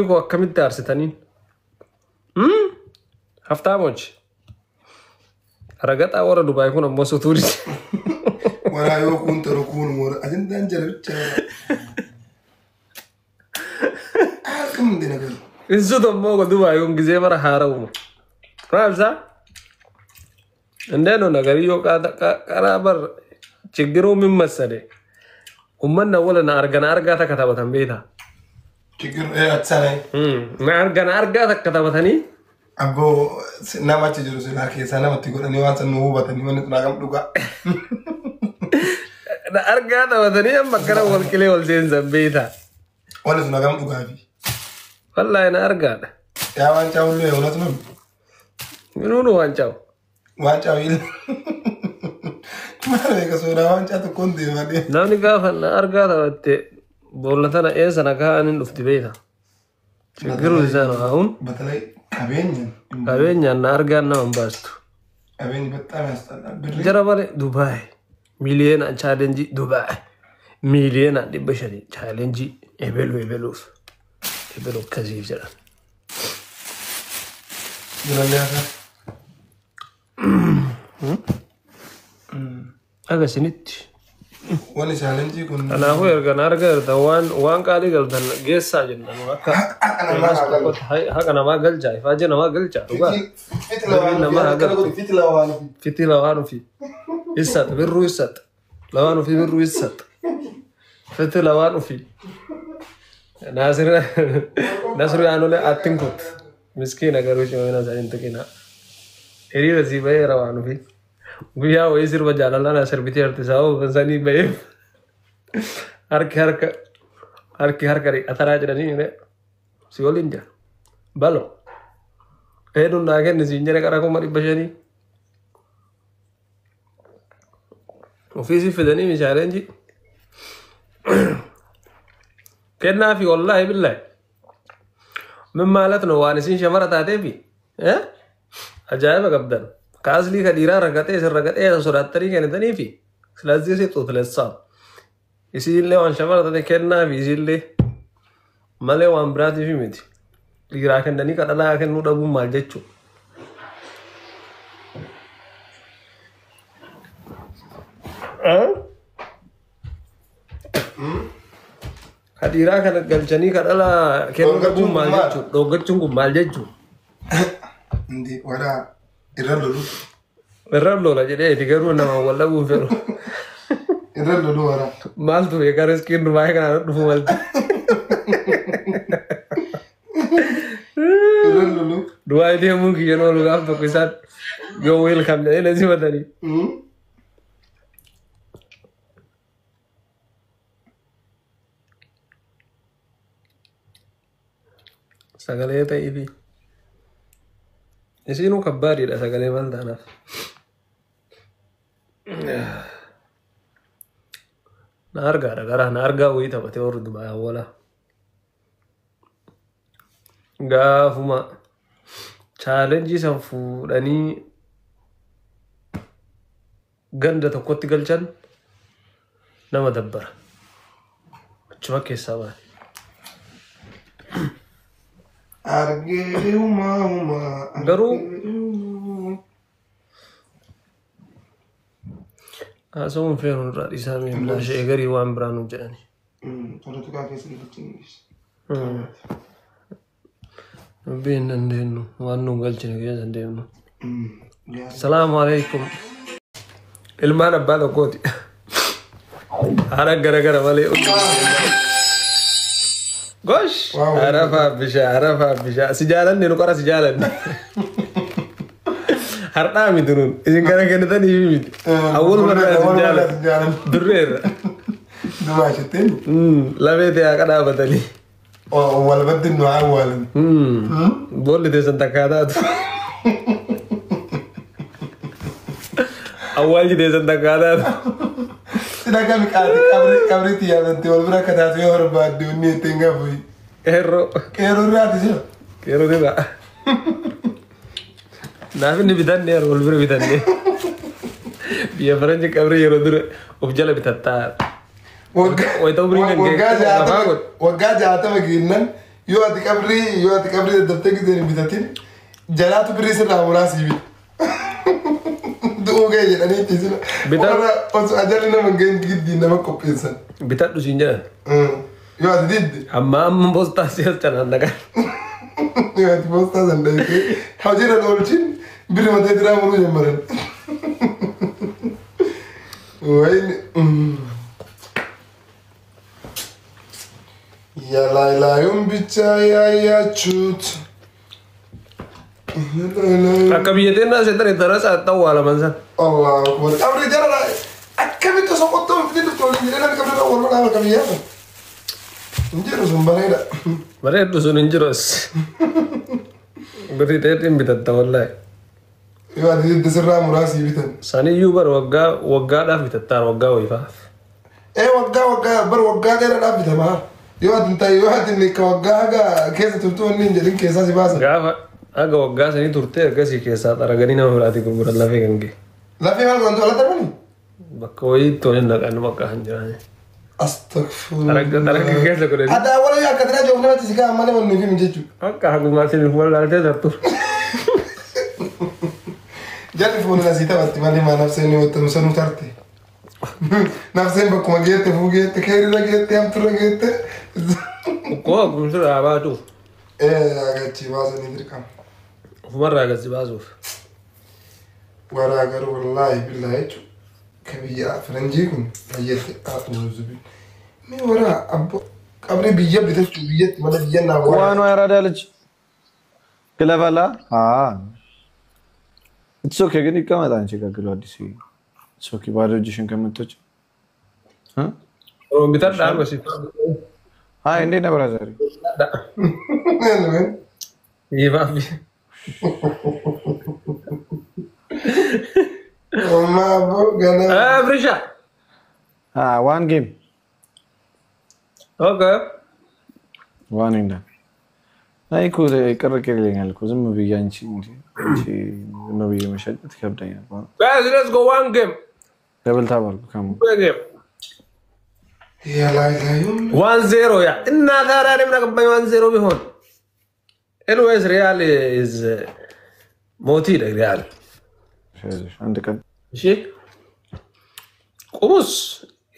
Ko akkamitti aarsitaniin? Haftaa mochi. Ragaxaa warra Dubaay kun ammoo sutuuris. Wala yoo kun toro kun mora ajindaan jarabicha. Akkam dina gal. Insu tommoo ko Dubaay kun gisee mara haarawu. Raabsa? Ndeno nagari yoo qarabar chigiruu min masale. Ummanna wala na argaa takka taphatan beeta. Chigir atsane. Na argaa takka taphatanii. Abbo namachi jiru sila keessa namatti godhanii waan san nu hubatanii wanni kun hagam dhugaa. Na argaa taphatanii amma gara walqilee wal seensan beeta. Wanni sun hagam dhugaa fi. Wallahi na argaadha. Yaa waan caawullee eewnatu nami. Minuunu waan caawu. Waan caawil. Maal beeka sodaa waan caa tokkoon deemadee. Namni gaafa na argaa taphatte boolla tana eessa na kaa'aniin dhufti beeta. Chigiruu isaan haa'uun. Batalay qabeenyaan. Qabeenyaan na argaan nama baastu. Qabeenyi baxxaa mi'aastadha. Birrii. Jara malee Dubaay. Miliyoona chaalenjii Dubaay. Miliyoona 500 chaalenjii ebeluuf. Ebelu akkasiif jedhan. Jirallee akka. Agasinitti. Wanni chaalenjii kun. Kanaafuu erga na argaa waan qaalii galtan geessaa jennan akka haqa namaa galchaa ifaajee namaa galchaa dhugaa. Fiti lawaan ofii. Issata birruu issata. Lawaan ofii birruu issata. Fiti lawaan ofii. Nasru yaanolee attin kut. Miskiina garuu shimamina isaanii tuqina. Hiriira sii bahee rawaan ofii. Guyyaa wayii sirba jaalallaan sirbitee artisaa oofisanii baheef harki dhiqataraa jedhanii si waliin jira. Balo. Hedduun naa kenni siin jedhe qara 500. Ofiisii fidanii meeshaaleen kennaa fi wallaahi billaahi. Min maalatno waan isin shamara taateefi ajaa'iba qabdan. Kaasli ka dhiiraa ragatee sodaatanii kennitanii fi silaazii seetu tilessaa. Isiillee waan shamara taate kennaa fi isiillee malee waan biraatiif miti. Dhiiraa kennanii kadhalaa kennuu dhabuun maal jechuu. Dhiiraa kana galchanii kadhalaa kennuu dhabuun maal jechuu. Dhoggachuun kun maal jechuu. Ndi wala. Irralolu. Irralolu jedhee digaruu nama wal dhabuun fedhu. Irralolu wara. Maaltu beekaa riskiin Dubaay kanaan dhufu malti. Irralolu. Dubaay deemuun kiyyaan oolu gaaf tokko isaan yoo welcome jedhee na simatanii. Sagalee ta'iifi. Isinuu kabbaadhiidha sagalee maal taanaaf. Na argaadha garaa na argaa wayii taphatee warri Dubaay awwala. Gaafuma chaalenjii san fuudhanii ganda tokkotti galchan nama dabbara. Achuma keessaa baate. Argee uuma. Garuu haasawuun feeruu irraa dhiisaa miidhaa ishee garii waan biraan nu jedhani. Tolatu kaa keessa galchuun. Dubbii hin dandeenyu waan nu galchine keessa hin deemnu. Salaamu alaikum. Ilmaan abbaa tokkooti. Haala gara malee. Gosh! Arafaa bishaa. Si jaalanne nu qora si jaalanne. Har'aa miti nuun. Isin kana kennitanii miti. Awwal marraa si jaalanne. Durreerra. Dumaa jetteen? Lamee ta'aa qadhaabatanii. Wal baddi nu awwaalan. Boolli teessan takkaa taatu. Awwaalchi teessan takkaa taatu. Sila kami qabri xiyyaafatti wal bira akka taatu yoo barbaadde wanni ittiin gaafui. Qeerroo. Qeerroo irraati jira. Qeerroo irraa. Naaf inni bitanne wal bira bitanne. Biyya faranji qabri yeroo dura of jala bitattaa. Waggaa 60 geennan yoo ati qabrii daddabtee gisee hin bitatin jalaatu birrii sirraa muraasii bita. Du'uu ga'e jedhanii itti sila. Osoo ajalli nama ga'in giddiin nama qopheessan. Bitadhu siin jedhan. Yoo ati didde. Amma poostaa si halchanaan dhagan. Yoo ati poostaa san dhagetee hojiirra oolchin birri matee tiraa muruu jammaran. Wayne. Yalaaylaayuun bichaa yaayachuut. Akka biyyateen naa seetan itti anas haa ta'u haala mansan. Allahu akbar. Qabri jala akkamitti osoo qottoo fitee dhufte waliin jedhee namni qabri irraa walba dhaaba qabiyyaa. Injiru sun bareeda. Bareeddu sun hin jiru as. Birrii ta'eetiin bitatta wallaahi. Yoo ati didde sirraa muraasii bitan. Saniyyuu bar waggaadhaaf bitattaan waggaa wayifaaf. Waggaa dheeraadhaaf bitamaa. Yoo ati ka waggaa keessa turtuu inni hin jedhin keessaa si baasan. Gaafa aga waggaa sanii turtee akkasii keessaa xaraganii nama biraatii gurguran lafee kan ga'e. Lafee maal wantu ala darbani? Bakka wayii toleen naqan bakka hin jiraane. Astagfirullah. Xaraga keessa godhani. Addaa wala yoo akka tiraa joofne mati si kaa malee wannu himu jechuudha. Akka hagumaa siniif wallaaltee tartu. Jalli foon asii taphatti malee maa nafseen yoo ta'u sanuu tarte. Nafseen bakkuma geette fuugeette keerira geette hamturra geette. Koo gumsirraa baatuuf. Agachi baasanii dirqama. Ofumarraa agarsi baasuuf. Waraa garuu wallaahi billaa jechuudha. Kabiyyaa firanjii kun fayyadde haadhuuzubi. Mee waraa abbo qabri biyya bitachuu biyyatti mana biyya naa waraa. Waan waa yaaradaa ልጅ ግለበላ It's okay ግን ይቀመጥ አንቺ ጋር ግለው አዲስ It's okay ባዶ እጅሽን ከምትወጪ ቢታዳ አርጎሲ አይ እንዴት ነበር ዛሬ ይባቢ ማቦ ገና ፍሪሻ ዋን ጌም ኦኬ ዋን እንዳ አይ እኮ ይቀርቀር ይለኛል እኮ ዝም ብዬ አንቺ ዝም ብዬ መሸጥ ይከብደኛል guys let's go one game ደብል ታባልኩ ካም game ያላላዩም 1-0 ያ እና ታዲያ ለምን አቀባይ 1-0 ቢሆን anyways real is ሞቲ real አንድ ቀን እሺ ቁሙስ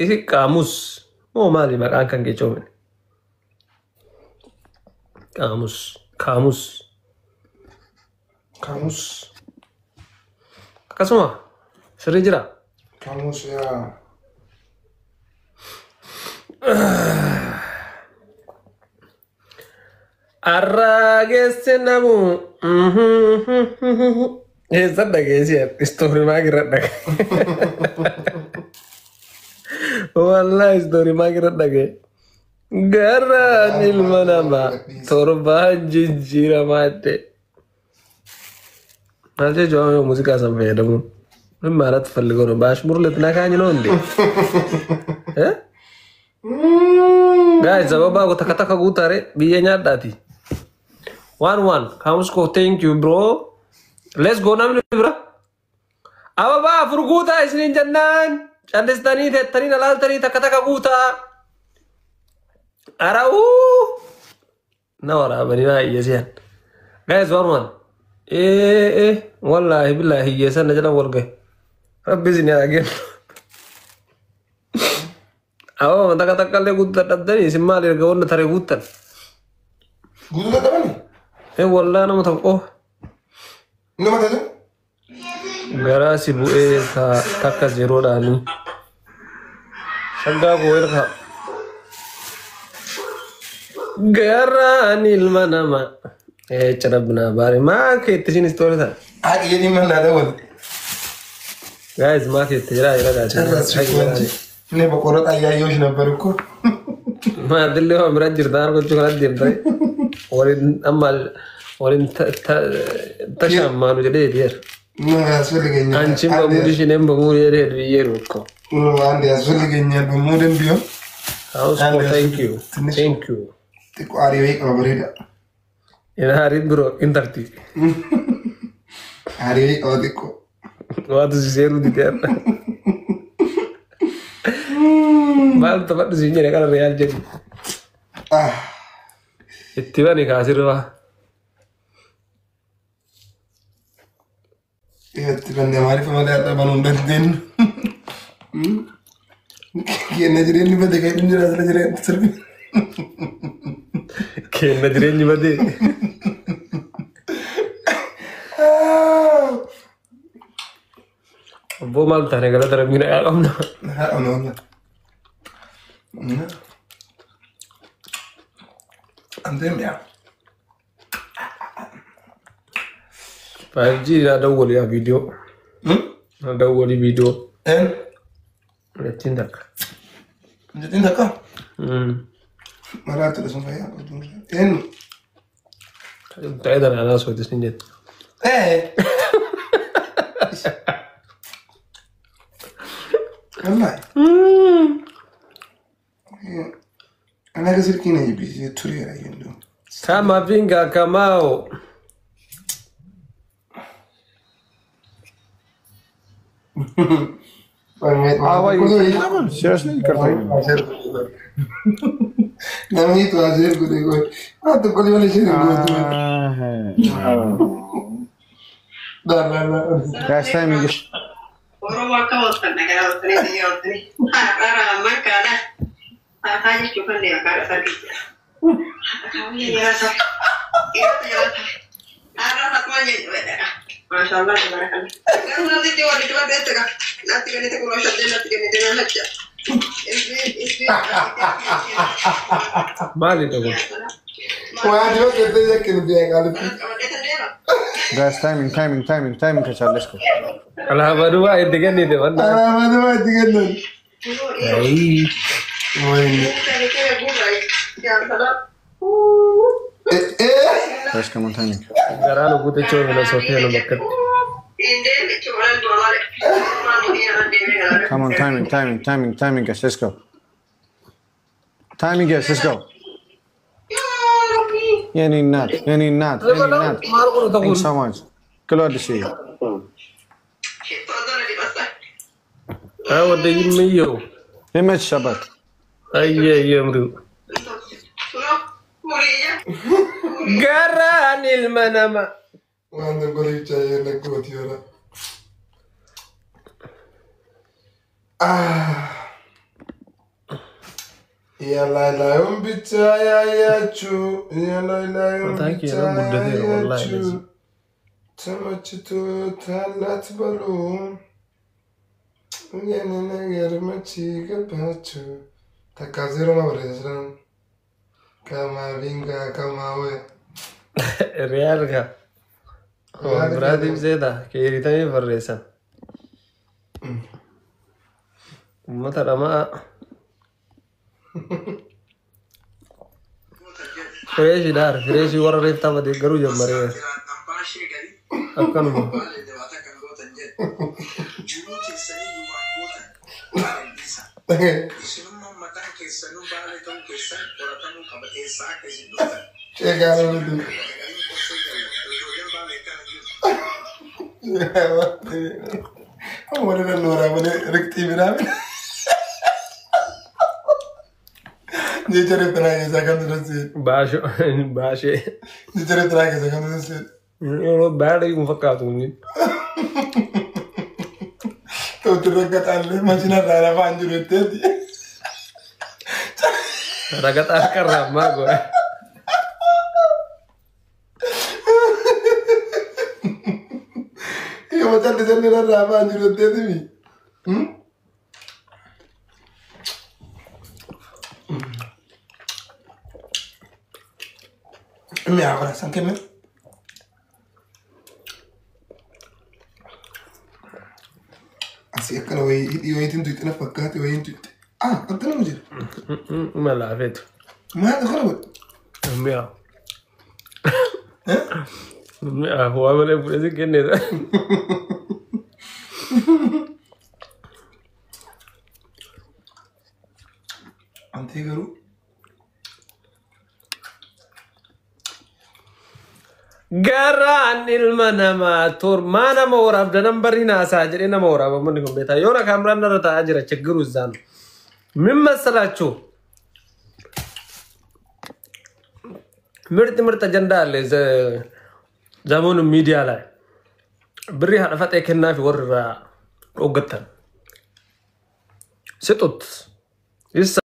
ይሄ ቃሙስ ማሊ መቃን ከን ገጨው ካሙስ akkasuma sirrii jira kamus ya arrageesse namu eessa dhageessi istoori maakirra dhage wallahi istoori maakirra dhage garaan ilma namaa torbaan jijjiiramaadde Nanti jawab musik asam fayyadamu. Min malat falligo no bash murlet na kanyi no ndi. Guys, sababa ko takataka gutare biye nyadati. 1-1. Kamus ko thank you bro. Let's go namni bro. Ababa furguta isnin jannan. Chandestani tani nalal tani takataka guta. Arau. Nawara bani na yesian. Guys, 1-1. والله بالله هي سنة جل والله ربي زين يا أجل أو ما تكلم لي قلت تدري سمع لي قولنا ترى قلت تبني إيه والله أنا متوقع إنه ما تجي غراسي بو إيه تاكا زيرو داني شجع بويرها غراني المنامة चरबना बारे माँ के इतनी स्टोरी था आगे ये नहीं मना रहा वो guys माँ के तेरा ने बकोरत आई योश न पर को माँ दिल्ली में मेरा जिरदार को चुका दिया था और इन तशाम मानो जले दियर मैं असली गया अंचिम बमुड़ी शिने बमुड़ी रे ये रुको मैं असली गया बमुड़ी बियो thank you तिको आरी वही कबरेड़ा Ini hari bro, intarti. Hari odiko. Waktu seru di tiada. Mal tempat di sini kan real jadi. اتباني كاسر اتباني معرفة ما لا تبانون دندن كي نجرين اللي بدك هاي نجرين نجرين تسربي كي نجرين بدي أبو مال تاني قال ترى مين أقامنا ها أنا عندهم يا 5G أدور يا فيديو أدور فيديو إن عندك جدين دكا مرات لازم فيها إن تعيد على ناس وتسنين إيه والله أنا كسر كنا يبي توري على يندو كما فينجا كماو seriously करता ही नहीं तो आज को देखो हाँ तो कोई वाले शेर को तो ला last time you Orang waktu waktu negara waktu ini dia waktu ini. Ara mereka ada. Tanya cuma dia kada sakit. Kau ni dia rasa. Itu dia rasa. Ara satu aja itu ada. Masya Allah subhanakallah. Kan nanti coba betul kan. Nanti kan itu kalau sudah nanti kan itu nak aja. Ini. مالي تقول वहाँ जो कहते हैं कि नहीं दिया गाली guys timing كشال let's go أنا بدو أي دكان دي وانا أنا ما أدري كذا أي وين guys come on timing جرالو كنت تشوف من صوتي أنا بكر come on timing guys let's go timing guys let's go يعني نات thanks so much كل واحد شيء أنا ودي ميو إيمت شبك أي يمرو قراني المنام وأنا أقول لك جاي لك قوتي ولا يا لا يوم بتاعي يا شو يا لا يوم بتاعي يا شو تمشيتو تلات بلوم يا نيجر ما تيجي باتشو تكازيرو ما بريزران كما بينجا كما وين ريال كا برادي بزيدا كيريتاني فريسان مثلا ما فريشي دار فريشي ورا ريفتا بدي قرو جمريه أكمل أمورنا النورا بني ركتي برامي نيجري تراجع سكان درسي باشي نيجري تراجع سكان درسي يو بعد يوم فكرتوني تو تركت على ماشينا رارا فانجلو تدي رجعت أكرر ما قوي يوم تلي تلي رارا فانجلو تدي مي مي عبارة سان كم أسيء كانوا يويتين تويت أنا فكرت يويتين تويت أنت لا مجرد ما لعبت ما هذا خربت ميا ميا هو عمل فريزي كني ده أنت يقولوا قران المنما تور ما نما وراب دنم برينا ساجر إنما وراب منكم بيتا يونا كامران نرتا أجرا تشكروا الزان مما سلاتشو ምርጥ አጀንዳ አለ ዘመኑ ሚዲያ ላይ ብሪ ሀፈጠ ከናፊ ወራ ኦገተን ስጡት